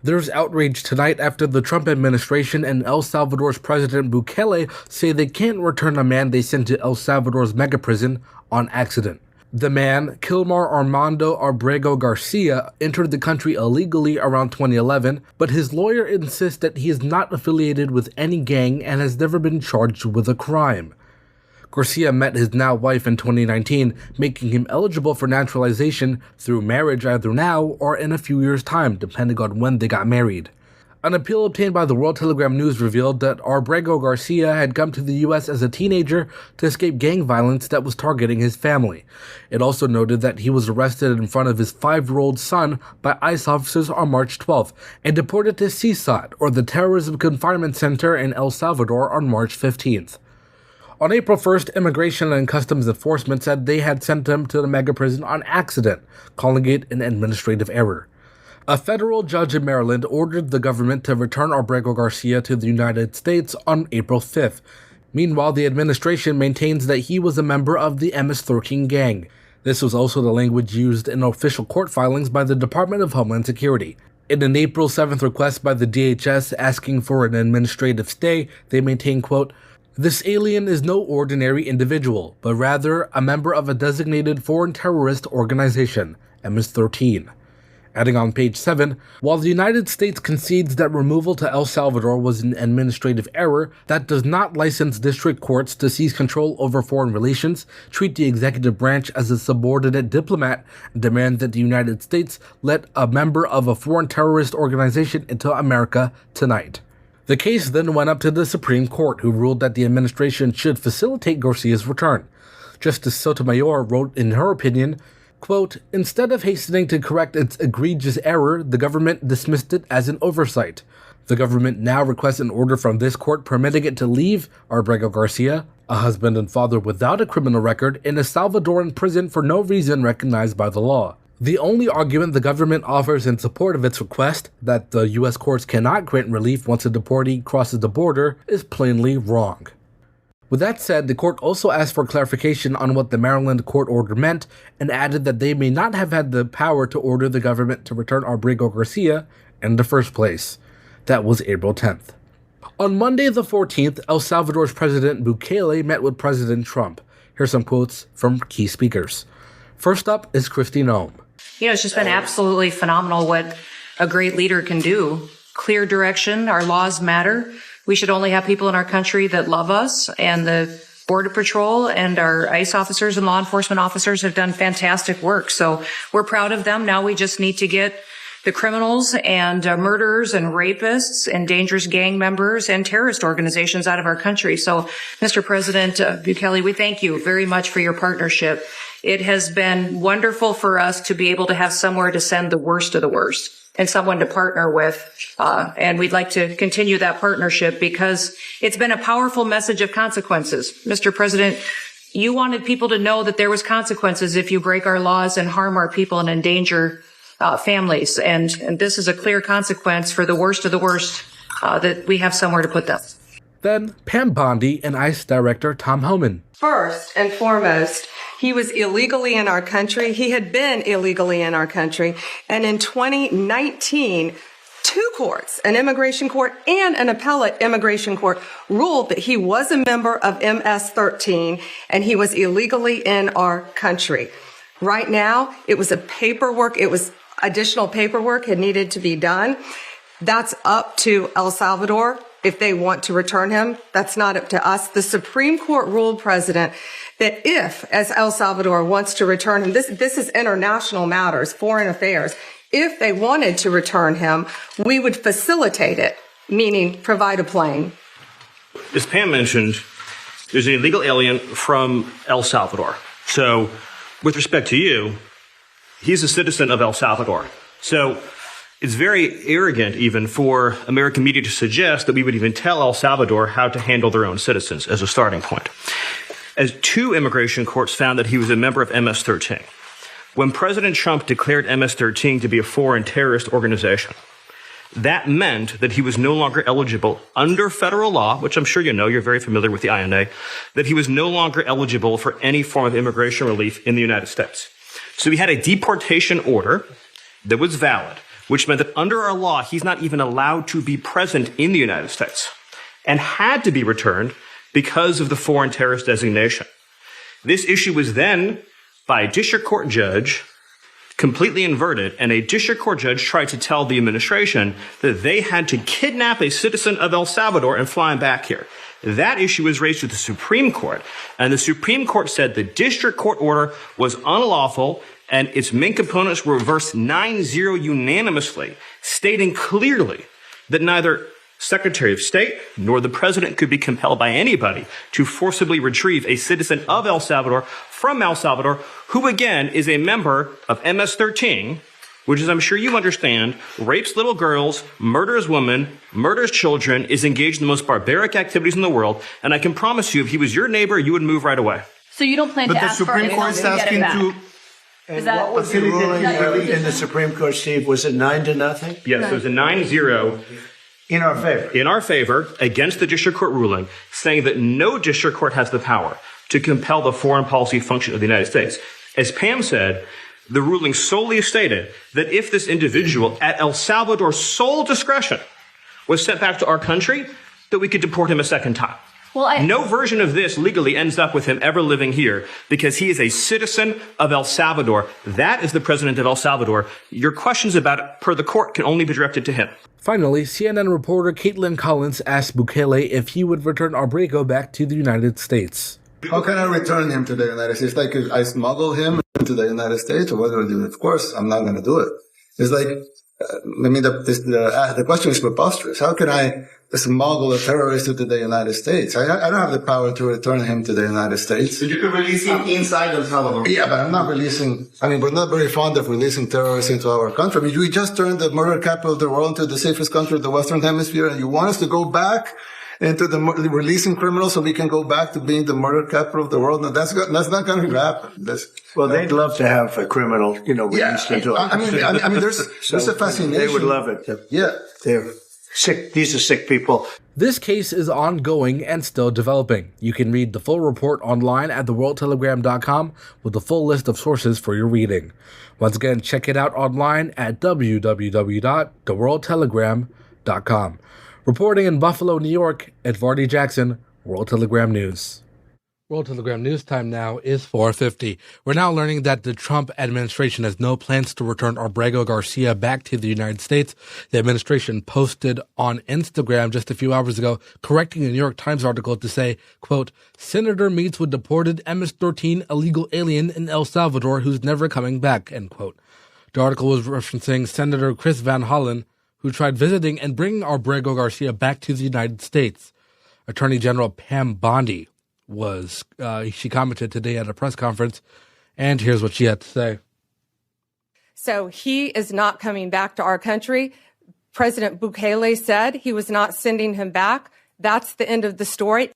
There's outrage tonight after the Trump administration and El Salvador's President Bukele say they can't return a man they sent to El Salvador's mega prison on accident. The man, Kilmar Armando Abrego Garcia, entered the country illegally around 2011, but his lawyer insists that he is not affiliated with any gang and has never been charged with a crime. Garcia met his now wife in 2019, making him eligible for naturalization through marriage either now or in a few years' time, depending on when they got married. An appeal obtained by the World Telegram News revealed that Abrego Garcia had come to the U.S. as a teenager to escape gang violence that was targeting his family. It also noted that he was arrested in front of his 5-year-old son by ICE officers on March 12th and deported to CSOT, or the Terrorism Confinement Center in El Salvador, on March 15th. On April 1st, Immigration and Customs Enforcement said they had sent him to the mega prison on accident, calling it an administrative error. A federal judge in Maryland ordered the government to return Abrego Garcia to the United States on April 5th. Meanwhile, the administration maintains that he was a member of the MS-13 gang. This was also the language used in official court filings by the Department of Homeland Security. In an April 7th request by the DHS asking for an administrative stay, they maintain, quote, "This alien is no ordinary individual, but rather a member of a designated foreign terrorist organization, MS-13. Adding on page 7, while the United States concedes that removal to El Salvador was an administrative error, that does not license district courts to seize control over foreign relations, treat the executive branch as a subordinate diplomat, and demand that the United States let a member of a foreign terrorist organization into America tonight." The case then went up to the Supreme Court, who ruled that the administration should facilitate Garcia's return. Justice Sotomayor wrote in her opinion, quote, "Instead of hastening to correct its egregious error, the government dismissed it as an oversight. The government now requests an order from this court permitting it to leave Abrego Garcia, a husband and father without a criminal record, in a Salvadoran prison for no reason recognized by the law. The only argument the government offers in support of its request, that the U.S. courts cannot grant relief once a deportee crosses the border, is plainly wrong." With that said, the court also asked for clarification on what the Maryland court order meant and added that they may not have had the power to order the government to return Abrego Garcia in the first place. That was April 10th. On Monday the 14th, El Salvador's President Bukele met with President Trump. Here's some quotes from key speakers. First up is Christine Ohm. It's just been absolutely phenomenal what a great leader can do. Clear direction. Our laws matter. We should only have people in our country that love us, and the Border Patrol and our ICE officers and law enforcement officers have done fantastic work. So we're proud of them. Now we just need to get the criminals and murderers and rapists and dangerous gang members and terrorist organizations out of our country. So, Mr. President Bukele, we thank you very much for your partnership. It has been wonderful for us to be able to have somewhere to send the worst of the worst and someone to partner with. And we'd like to continue that partnership because it's been a powerful message of consequences. Mr. President, you wanted people to know that there was consequences if you break our laws and harm our people and endanger families. And this is a clear consequence for the worst of the worst, that we have somewhere to put them. Then Pam Bondi and ICE Director Tom Homan. First and foremost, he was illegally in our country. He had been illegally in our country. And in 2019, two courts, an immigration court and an appellate immigration court, ruled that he was a member of MS-13 and he was illegally in our country. Right now, it was additional paperwork had needed to be done. That's up to El Salvador if they want to return him. That's not up to us. The Supreme Court ruled, President, that if, as El Salvador wants to return him, this is international matters, foreign affairs, if they wanted to return him, we would facilitate it, meaning provide a plane. As Pam mentioned, there's an illegal alien from El Salvador. So with respect to you, he's a citizen of El Salvador. So it's very arrogant even for American media to suggest that we would even tell El Salvador how to handle their own citizens as a starting point. As two immigration courts found that he was a member of MS-13. When President Trump declared MS-13 to be a foreign terrorist organization, that meant that he was no longer eligible under federal law, which I'm sure you know, you're very familiar with the INA, that he was no longer eligible for any form of immigration relief in the United States. So we had a deportation order that was valid, which meant that under our law, he's not even allowed to be present in the United States and had to be returned because of the foreign terrorist designation. This issue was then, by a district court judge, completely inverted, and a district court judge tried to tell the administration that they had to kidnap a citizen of El Salvador and fly him back here. That issue was raised to the Supreme Court, and the Supreme Court said the district court order was unlawful, and its main components were reversed 9-0 unanimously, stating clearly that neither Secretary of State nor the president could be compelled by anybody to forcibly retrieve a citizen of El Salvador from El Salvador, who again is a member of MS-13, which, as I'm sure you understand, rapes little girls, murders women, murders children, is engaged in the most barbaric activities in the world. And I can promise you, if he was your neighbor, you would move right away. So you don't plan to ask for it? But the Supreme Court's asking to. Is that What was the ruling in the Supreme Court, Steve? Was it 9-0? Yes, it was a 9-0 in our favor. In our favor, against the district court ruling, saying that no district court has the power to compel the foreign policy function of the United States. As Pam said, the ruling solely stated that if this individual, at El Salvador's sole discretion, was sent back to our country, that we could deport him a second time. Well, no version of this legally ends up with him ever living here because he is a citizen of El Salvador. That is the president of El Salvador. Your questions about it, per the court, can only be directed to him. Finally, CNN reporter Caitlin Collins asked Bukele if he would return Abrego back to the United States. How can I return him to the United States? Like, I smuggle him into the United States, or what do I do? Of course, I'm not going to do it. It's like, the question is preposterous. How can I smuggle a terrorist into the United States? I don't have the power to return him to the United States. So you could release him inside El Salvador. Yeah, but I'm not releasing, we're not very fond of releasing terrorists into our country. We just turned the murder capital of the world into the safest country of the Western Hemisphere, and you want us to go back into the releasing criminals so we can go back to being the murder capital of the world? No, that's not going to happen. Well, they'd love to have a criminal, released into it. There's a fascination. They would love it. Yeah. They're sick. These are sick people. This case is ongoing and still developing. You can read the full report online at theworldtelegram.com with the full list of sources for your reading. Once again, check it out online at www.theworldtelegram.com. Reporting in Buffalo, New York, Edvardy Jackson, World Telegram News. World Telegram News time now is 4:50. We're now learning that the Trump administration has no plans to return Abrego Garcia back to the United States. The administration posted on Instagram just a few hours ago, correcting the New York Times article to say, quote, "Senator meets with deported MS-13 illegal alien in El Salvador who's never coming back," end quote. The article was referencing Senator Chris Van Hollen, who tried visiting and bringing Abrego Garcia back to the United States. Attorney General Pam Bondi she commented today at a press conference, and here's what she had to say. So he is not coming back to our country. President Bukele said he was not sending him back. That's the end of the story.